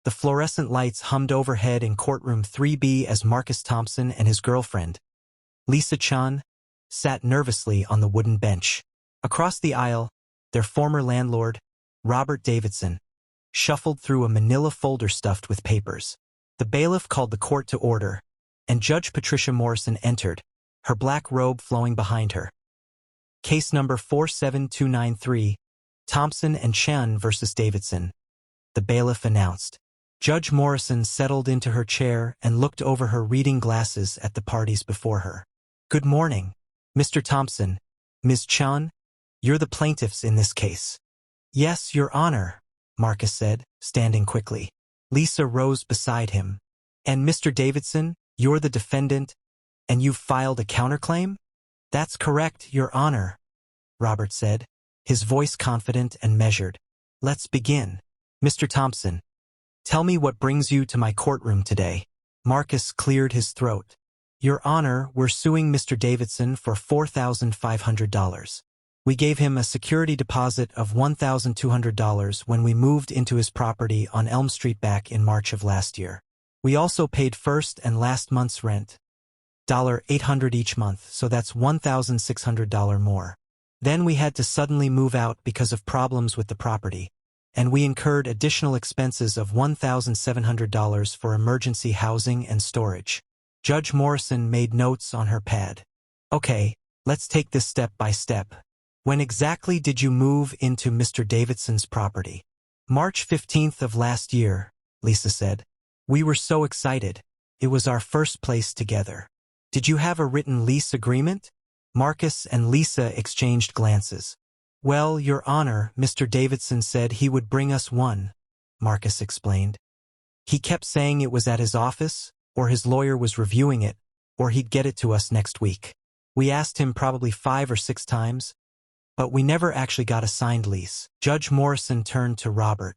The fluorescent lights hummed overhead in courtroom 3B as Marcus Thompson and his girlfriend, Lisa Chun, sat nervously on the wooden bench. Across the aisle, their former landlord, Robert Davidson, shuffled through a manila folder stuffed with papers. The bailiff called the court to order, and Judge Patricia Morrison entered, her black robe flowing behind her. Case number 47293, Thompson and Chun versus Davidson, the bailiff announced. Judge Morrison settled into her chair and looked over her reading glasses at the parties before her. Good morning, Mr. Thompson. Ms. Chun, you're the plaintiffs in this case. Yes, Your Honor, Marcus said, standing quickly. Lisa rose beside him. And Mr. Davidson, you're the defendant, and you've filed a counterclaim? That's correct, Your Honor, Robert said, his voice confident and measured. Let's begin. Mr. Thompson, tell me what brings you to my courtroom today. Marcus cleared his throat. Your Honor, we're suing Mr. Davidson for $4,500. We gave him a security deposit of $1,200 when we moved into his property on Elm Street back in March of last year. We also paid first and last month's rent, $800 each month, so that's $1,600 more. Then we had to suddenly move out because of problems with the property, and we incurred additional expenses of $1,700 for emergency housing and storage. Judge Morrison made notes on her pad. Okay, let's take this step by step. When exactly did you move into Mr. Davidson's property? March 15th of last year, Lisa said. We were so excited. It was our first place together. Did you have a written lease agreement? Marcus and Lisa exchanged glances. Well, Your Honor, Mr. Davidson said he would bring us one, Marcus explained. He kept saying it was at his office, or his lawyer was reviewing it, or he'd get it to us next week. We asked him probably 5 or 6 times, but we never actually got a signed lease. Judge Morrison turned to Robert.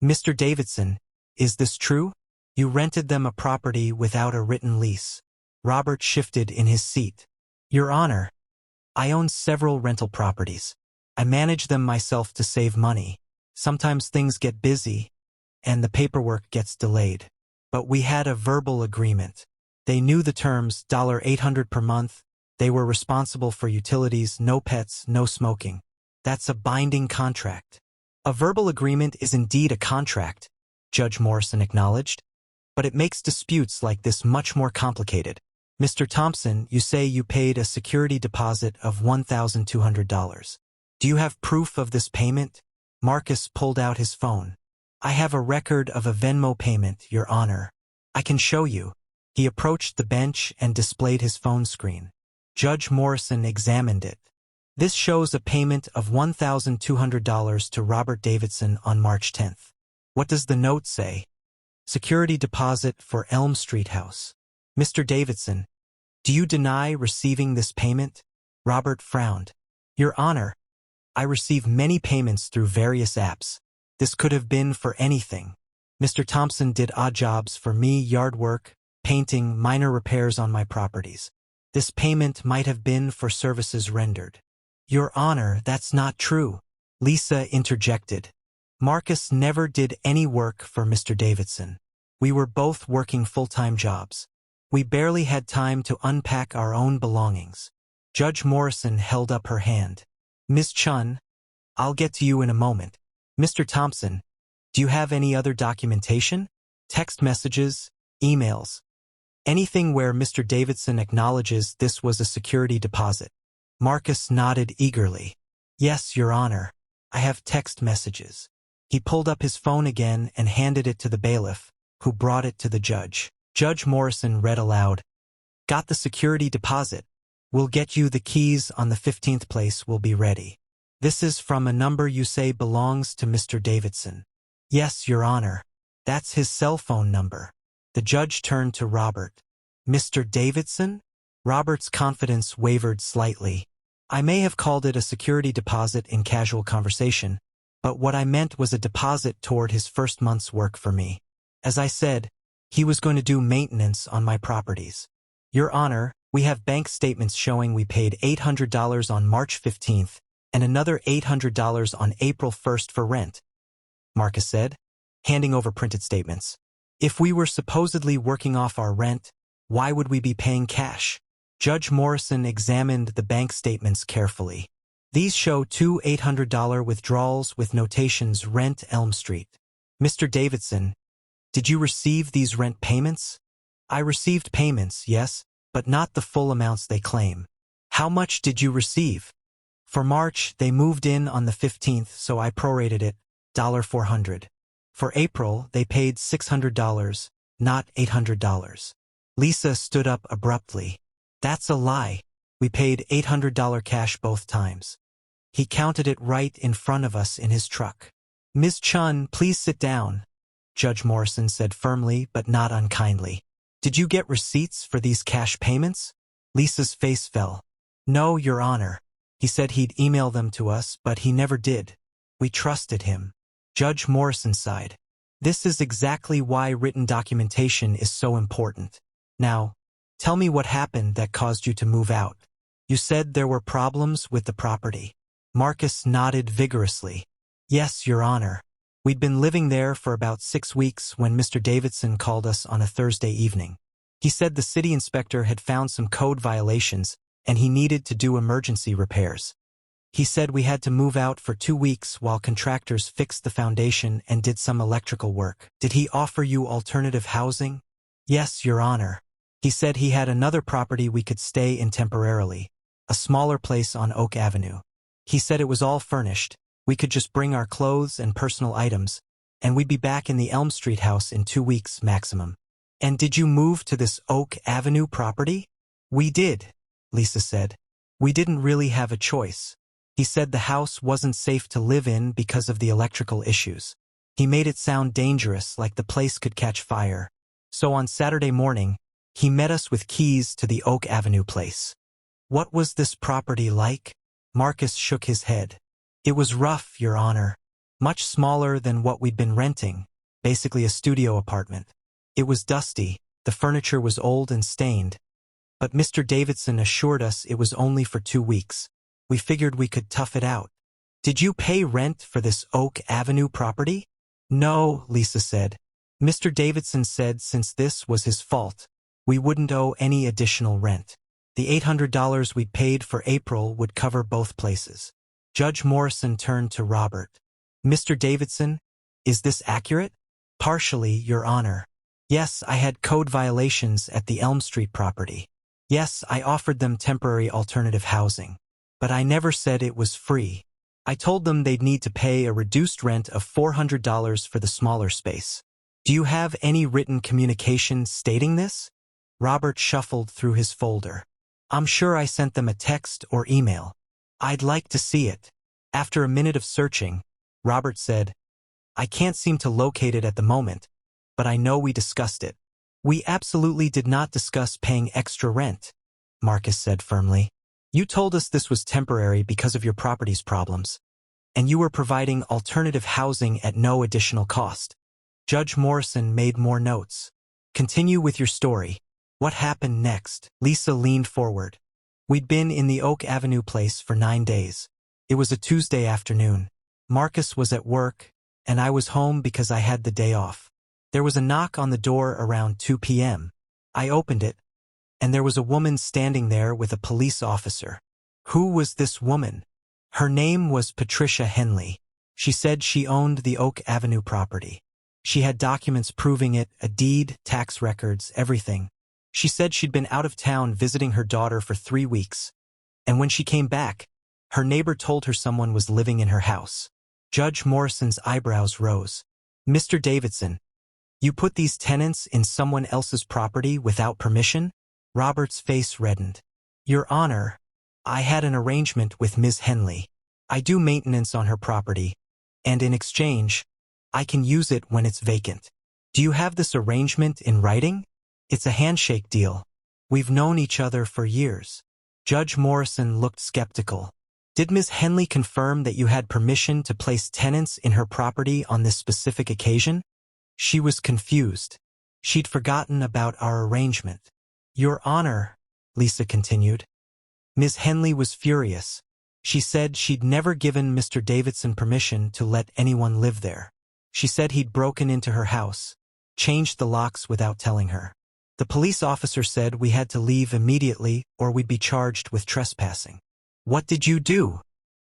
Mr. Davidson, is this true? You rented them a property without a written lease. Robert shifted in his seat. Your Honor, I own several rental properties. I manage them myself to save money. Sometimes things get busy, and the paperwork gets delayed. But we had a verbal agreement. They knew the terms, $800 per month. They were responsible for utilities, no pets, no smoking. That's a binding contract. A verbal agreement is indeed a contract, Judge Morrison acknowledged. But it makes disputes like this much more complicated. Mr. Thompson, you say you paid a security deposit of $1,200. Do you have proof of this payment? Marcus pulled out his phone. I have a record of a Venmo payment, Your Honor. I can show you. He approached the bench and displayed his phone screen. Judge Morrison examined it. This shows a payment of $1,200 to Robert Davidson on March 10th. What does the note say? Security deposit for Elm Street house. Mr. Davidson, do you deny receiving this payment? Robert frowned. Your Honor, I receive many payments through various apps. This could have been for anything. Mr. Thompson did odd jobs for me, yard work, painting, minor repairs on my properties. This payment might have been for services rendered. Your Honor, that's not true. Lisa interjected. Marcus never did any work for Mr. Davidson. We were both working full-time jobs. We barely had time to unpack our own belongings. Judge Morrison held up her hand. Ms. Chun, I'll get to you in a moment. Mr. Thompson, do you have any other documentation? Text messages, emails, anything where Mr. Davidson acknowledges this was a security deposit? Marcus nodded eagerly. Yes, Your Honor, I have text messages. He pulled up his phone again and handed it to the bailiff, who brought it to the judge. Judge Morrison read aloud. Got the security deposit. We'll get you the keys on the 15th place will be ready. This is from a number you say belongs to Mr. Davidson. Yes, Your Honor. That's his cell phone number. The judge turned to Robert. Mr. Davidson? Robert's confidence wavered slightly. I may have called it a security deposit in casual conversation, but what I meant was a deposit toward his first month's work for me. As I said, he was going to do maintenance on my properties. Your Honor, we have bank statements showing we paid $800 on March 15th and another $800 on April 1st for rent, Marcus said. handing over printed statements. If we were supposedly working off our rent, why would we be paying cash? Judge Morrison examined the bank statements carefully. These show two $800 withdrawals with notations Rent Elm Street. Mr. Davidson, did you receive these rent payments? I received payments, yes, but not the full amounts they claim. How much did you receive? For March, they moved in on the 15th, so I prorated it, $400. For April, they paid $600, not $800. Lisa stood up abruptly. That's a lie. We paid $800 cash both times. He counted it right in front of us in his truck. Ms. Chun, please sit down, Judge Morrison said firmly but not unkindly. Did you get receipts for these cash payments? Lisa's face fell. No, Your Honor. He said he'd email them to us, but he never did. We trusted him. Judge Morrison sighed. This is exactly why written documentation is so important. Now, tell me what happened that caused you to move out. You said there were problems with the property. Marcus nodded vigorously. Yes, Your Honor. We'd been living there for about 6 weeks when Mr. Davidson called us on a Thursday evening. He said the city inspector had found some code violations and he needed to do emergency repairs. He said we had to move out for 2 weeks while contractors fixed the foundation and did some electrical work. Did he offer you alternative housing? Yes, Your Honor. He said he had another property we could stay in temporarily, a smaller place on Oak Avenue. He said it was all furnished. We could just bring our clothes and personal items, and we'd be back in the Elm Street house in 2 weeks maximum. And did you move to this Oak Avenue property? We did, Lisa said. We didn't really have a choice. He said the house wasn't safe to live in because of the electrical issues. He made it sound dangerous, like the place could catch fire. So on Saturday morning, he met us with keys to the Oak Avenue place. What was this property like? Marcus shook his head. It was rough, Your Honor. Much smaller than what we'd been renting, basically a studio apartment. It was dusty, the furniture was old and stained. But Mr. Davidson assured us it was only for 2 weeks. We figured we could tough it out. Did you pay rent for this Oak Avenue property? No, Lisa said. Mr. Davidson said since this was his fault, we wouldn't owe any additional rent. The $800 we'd paid for April would cover both places. Judge Morrison turned to Robert. Mr. Davidson, is this accurate? Partially, Your Honor. Yes, I had code violations at the Elm Street property. Yes, I offered them temporary alternative housing. But I never said it was free. I told them they'd need to pay a reduced rent of $400 for the smaller space. Do you have any written communication stating this? Robert shuffled through his folder. I'm sure I sent them a text or email. I'd like to see it. After a minute of searching, Robert said, I can't seem to locate it at the moment, but I know we discussed it. We absolutely did not discuss paying extra rent, Marcus said firmly. You told us this was temporary because of your property's problems, and you were providing alternative housing at no additional cost. Judge Morrison made more notes. Continue with your story. What happened next? Lisa leaned forward. We'd been in the Oak Avenue place for 9 days. It was a Tuesday afternoon. Marcus was at work, and I was home because I had the day off. There was a knock on the door around 2 p.m. I opened it, and there was a woman standing there with a police officer. Who was this woman? Her name was Patricia Henley. She said she owned the Oak Avenue property. She had documents proving it, a deed, tax records, everything. She said she'd been out of town visiting her daughter for 3 weeks, and when she came back, her neighbor told her someone was living in her house. Judge Morrison's eyebrows rose. Mr. Davidson, you put these tenants in someone else's property without permission? Robert's face reddened. Your Honor, I had an arrangement with Ms. Henley. I do maintenance on her property, and in exchange, I can use it when it's vacant. Do you have this arrangement in writing? It's a handshake deal. We've known each other for years. Judge Morrison looked skeptical. Did Ms. Henley confirm that you had permission to place tenants in her property on this specific occasion? She was confused. She'd forgotten about our arrangement. Your Honor, Lisa continued. Ms. Henley was furious. She said she'd never given Mr. Davidson permission to let anyone live there. She said he'd broken into her house, changed the locks without telling her. The police officer said we had to leave immediately or we'd be charged with trespassing. What did you do?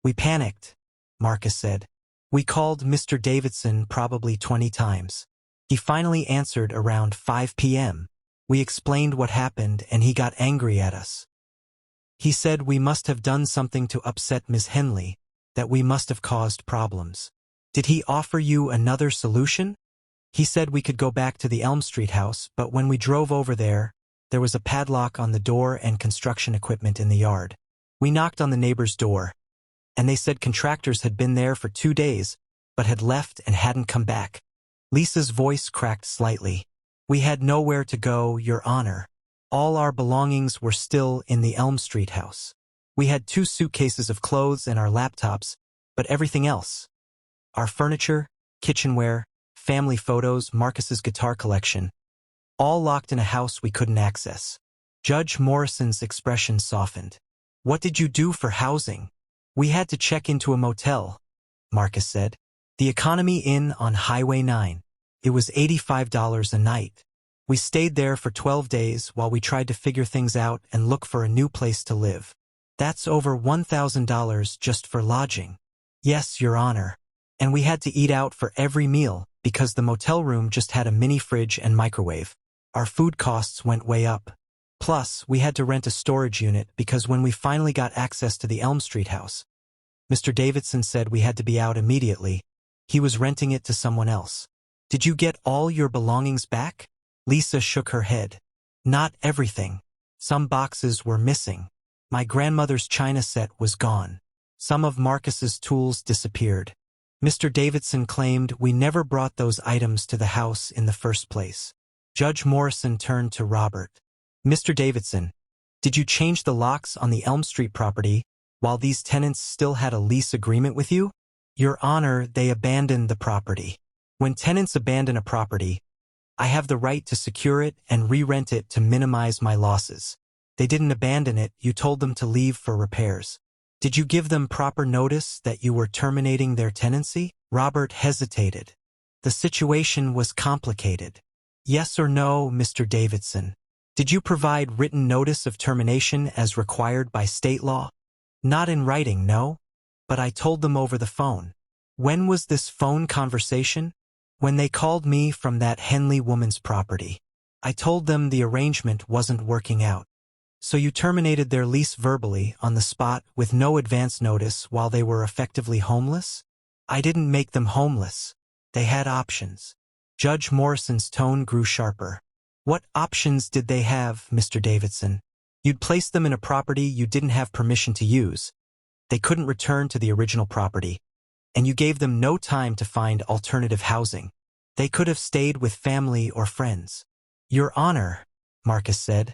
We panicked, Marcus said. We called Mr. Davidson probably 20 times. He finally answered around 5 p.m. We explained what happened and he got angry at us. He said we must have done something to upset Ms. Henley, that we must have caused problems. Did he offer you another solution? He said we could go back to the Elm Street house, but when we drove over there was a padlock on the door and construction equipment in the yard. We knocked on the neighbor's door, and they said contractors had been there for 2 days, but had left and hadn't come back. Lisa's voice cracked slightly. We had nowhere to go, Your Honor. All our belongings were still in the Elm Street house. We had 2 suitcases of clothes and our laptops, but everything else, our furniture, kitchenware, family photos, Marcus's guitar collection, all locked in a house we couldn't access. Judge Morrison's expression softened. What did you do for housing? We had to check into a motel, Marcus said. The Economy Inn on Highway 9. It was $85 a night. We stayed there for 12 days while we tried to figure things out and look for a new place to live. That's over $1,000 just for lodging. Yes, Your Honor. And we had to eat out for every meal because the motel room just had a mini fridge and microwave. Our food costs went way up. Plus, we had to rent a storage unit because when we finally got access to the Elm Street house, Mr. Davidson said we had to be out immediately. He was renting it to someone else. Did you get all your belongings back? Lisa shook her head. Not everything. Some boxes were missing. My grandmother's china set was gone. Some of Marcus's tools disappeared. Mr. Davidson claimed we never brought those items to the house in the first place. Judge Morrison turned to Robert. Mr. Davidson, did you change the locks on the Elm Street property while these tenants still had a lease agreement with you? Your Honor, they abandoned the property. When tenants abandon a property, I have the right to secure it and re-rent it to minimize my losses. They didn't abandon it, you told them to leave for repairs. Did you give them proper notice that you were terminating their tenancy? Robert hesitated. The situation was complicated. Yes or no, Mr. Davidson? Did you provide written notice of termination as required by state law? Not in writing, no. But I told them over the phone. When was this phone conversation? When they called me from that Henley woman's property. I told them the arrangement wasn't working out. So you terminated their lease verbally on the spot with no advance notice while they were effectively homeless? I didn't make them homeless. They had options. Judge Morrison's tone grew sharper. What options did they have, Mr. Davidson? You'd placed them in a property you didn't have permission to use. They couldn't return to the original property. And you gave them no time to find alternative housing. They could have stayed with family or friends. Your Honor, Marcus said.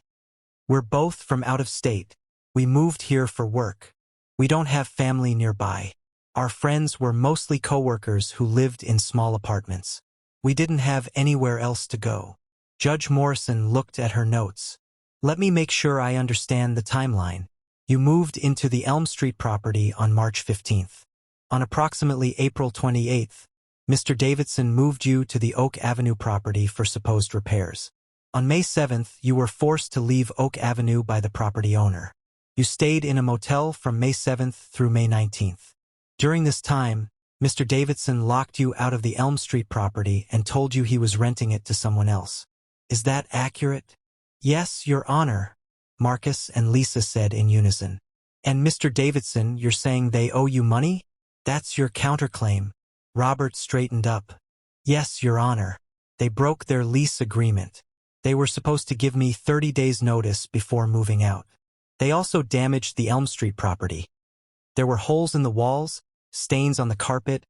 We're both from out of state. We moved here for work. We don't have family nearby. Our friends were mostly coworkers who lived in small apartments. We didn't have anywhere else to go. Judge Morrison looked at her notes. Let me make sure I understand the timeline. You moved into the Elm Street property on March 15th. On approximately April 28th, Mr. Davidson moved you to the Oak Avenue property for supposed repairs. On May 7th, you were forced to leave Oak Avenue by the property owner. You stayed in a motel from May 7th through May 19th. During this time, Mr. Davidson locked you out of the Elm Street property and told you he was renting it to someone else. Is that accurate? Yes, Your Honor, Marcus and Lisa said in unison. And Mr. Davidson, you're saying they owe you money? That's your counterclaim. Robert straightened up. Yes, Your Honor. They broke their lease agreement. They were supposed to give me 30 days' notice before moving out. They also damaged the Elm Street property. There were holes in the walls, stains on the carpet,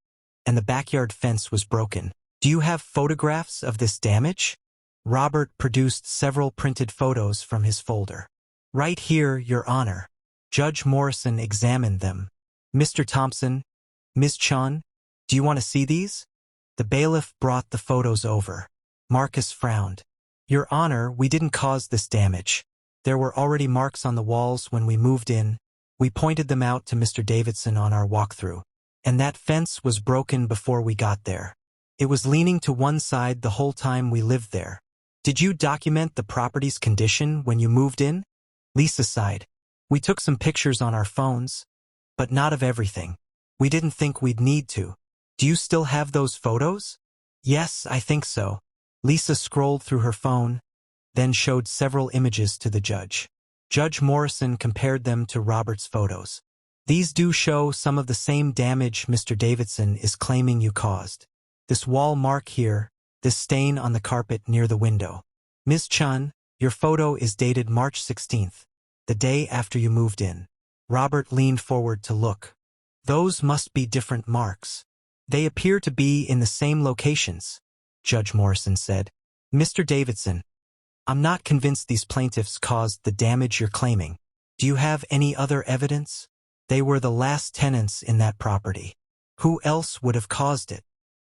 and the backyard fence was broken. Do you have photographs of this damage? Robert produced several printed photos from his folder. Right here, Your Honor. Judge Morrison examined them. Mr. Thompson, Ms. Chun, do you want to see these? The bailiff brought the photos over. Marcus frowned. Your Honor, we didn't cause this damage. There were already marks on the walls when we moved in. We pointed them out to Mr. Davidson on our walkthrough. And that fence was broken before we got there. It was leaning to one side the whole time we lived there. Did you document the property's condition when you moved in? Lisa sighed. We took some pictures on our phones, but not of everything. We didn't think we'd need to. Do you still have those photos? Yes, I think so. Lisa scrolled through her phone, then showed several images to the judge. Judge Morrison compared them to Robert's photos. These do show some of the same damage Mr. Davidson is claiming you caused. This wall mark here, this stain on the carpet near the window. Ms. Chun, your photo is dated March 16th, the day after you moved in. Robert leaned forward to look. Those must be different marks. They appear to be in the same locations, Judge Morrison said. Mr. Davidson, I'm not convinced these plaintiffs caused the damage you're claiming. Do you have any other evidence? They were the last tenants in that property. Who else would have caused it?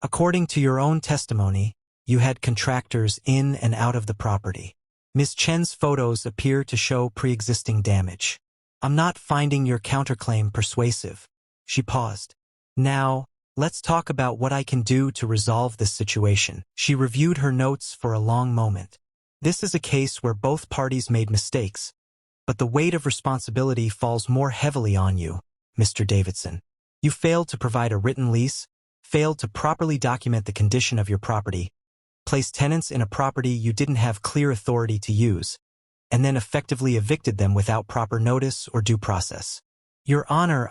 According to your own testimony, you had contractors in and out of the property. Ms. Chen's photos appear to show pre-existing damage. I'm not finding your counterclaim persuasive. She paused. Now, let's talk about what I can do to resolve this situation. She reviewed her notes for a long moment. This is a case where both parties made mistakes, but the weight of responsibility falls more heavily on you, Mr. Davidson. You failed to provide a written lease, failed to properly document the condition of your property, placed tenants in a property you didn't have clear authority to use, and then effectively evicted them without proper notice or due process. Your Honor,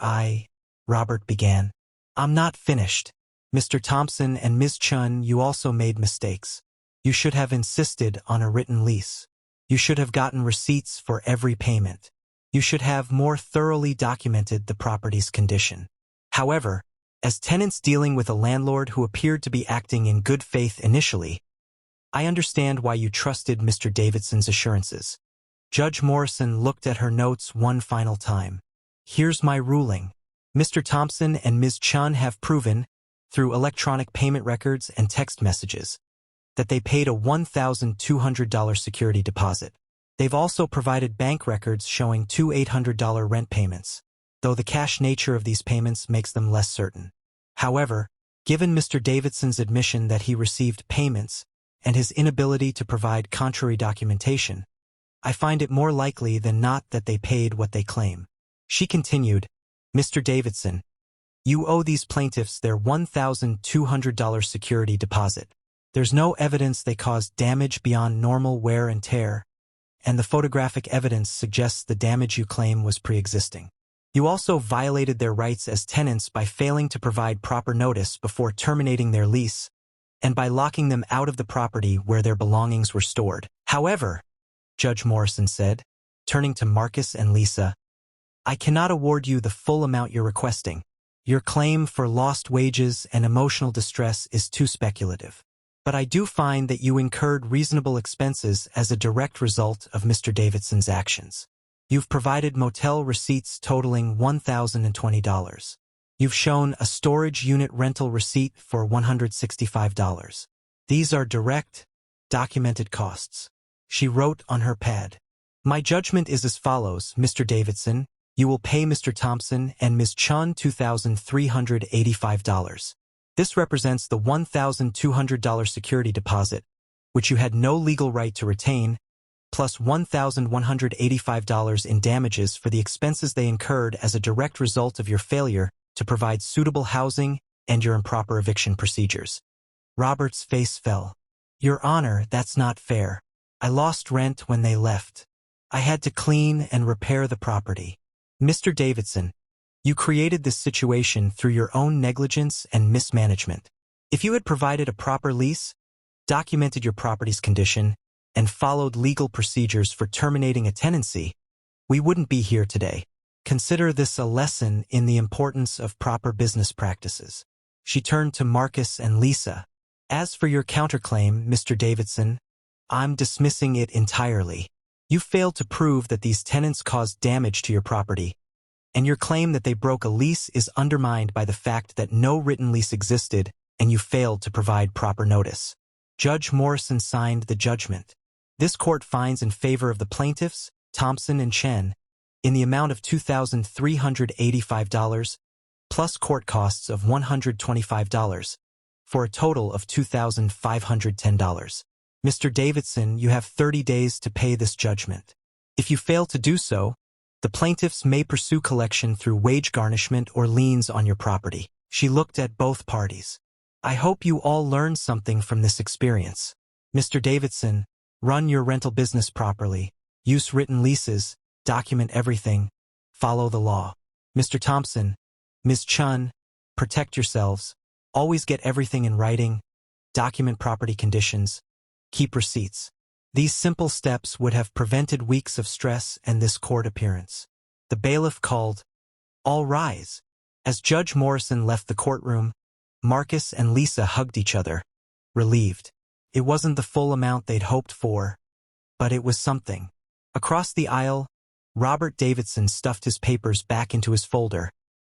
Robert began. I'm not finished. Mr. Thompson and Ms. Chun, you also made mistakes. You should have insisted on a written lease. You should have gotten receipts for every payment. You should have more thoroughly documented the property's condition. However, as tenants dealing with a landlord who appeared to be acting in good faith initially, I understand why you trusted Mr. Davidson's assurances. Judge Morrison looked at her notes one final time. Here's my ruling. Mr. Thompson and Ms. Chun have proven, through electronic payment records and text messages, that they paid a $1,200 security deposit. They've also provided bank records showing two $800 rent payments, though the cash nature of these payments makes them less certain. However, given Mr. Davidson's admission that he received payments and his inability to provide contrary documentation, I find it more likely than not that they paid what they claim. She continued, Mr. Davidson, you owe these plaintiffs their $1,200 security deposit. There's no evidence they caused damage beyond normal wear and tear, and the photographic evidence suggests the damage you claim was pre-existing. You also violated their rights as tenants by failing to provide proper notice before terminating their lease, and by locking them out of the property where their belongings were stored. However, Judge Morrison said, turning to Marcus and Lisa, I cannot award you the full amount you're requesting. Your claim for lost wages and emotional distress is too speculative. But I do find that you incurred reasonable expenses as a direct result of Mr. Davidson's actions. You've provided motel receipts totaling $1,020. You've shown a storage unit rental receipt for $165. These are direct, documented costs. She wrote on her pad. My judgment is as follows, Mr. Davidson. You will pay Mr. Thompson and Ms. Chun $2,385. This represents the $1,200 security deposit, which you had no legal right to retain, plus $1,185 in damages for the expenses they incurred as a direct result of your failure to provide suitable housing and your improper eviction procedures. Robert's face fell. Your Honor, that's not fair. I lost rent when they left. I had to clean and repair the property. Mr. Davidson, you created this situation through your own negligence and mismanagement. If you had provided a proper lease, documented your property's condition, and followed legal procedures for terminating a tenancy, we wouldn't be here today. Consider this a lesson in the importance of proper business practices. She turned to Marcus and Lisa. As for your counterclaim, Mr. Davidson, I'm dismissing it entirely. You failed to prove that these tenants caused damage to your property, and your claim that they broke a lease is undermined by the fact that no written lease existed and you failed to provide proper notice. Judge Morrison signed the judgment. This court finds in favor of the plaintiffs, Thompson and Chen, in the amount of $2,385, plus court costs of $125, for a total of $2,510. Mr. Davidson, you have 30 days to pay this judgment. If you fail to do so, the plaintiffs may pursue collection through wage garnishment or liens on your property. She looked at both parties. I hope you all learned something from this experience. Mr. Davidson, run your rental business properly. Use written leases, document everything, follow the law. Mr. Thompson, Ms. Chun, protect yourselves. Always get everything in writing, document property conditions, keep receipts. These simple steps would have prevented weeks of stress and this court appearance. The bailiff called, "All rise." As Judge Morrison left the courtroom, Marcus and Lisa hugged each other, relieved. It wasn't the full amount they'd hoped for, but it was something. Across the aisle, Robert Davidson stuffed his papers back into his folder,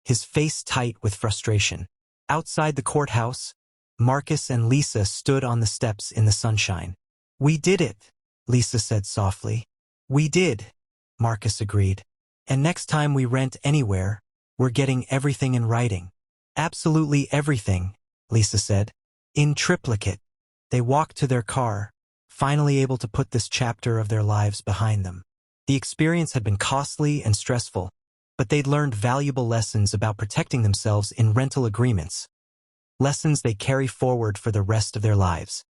his face tight with frustration. Outside the courthouse, Marcus and Lisa stood on the steps in the sunshine. "We did it," Lisa said softly. "We did," Marcus agreed. "And next time we rent anywhere, we're getting everything in writing." "Absolutely everything," Lisa said. "In triplicate." They walked to their car, finally able to put this chapter of their lives behind them. The experience had been costly and stressful, but they'd learned valuable lessons about protecting themselves in rental agreements, lessons they carry forward for the rest of their lives.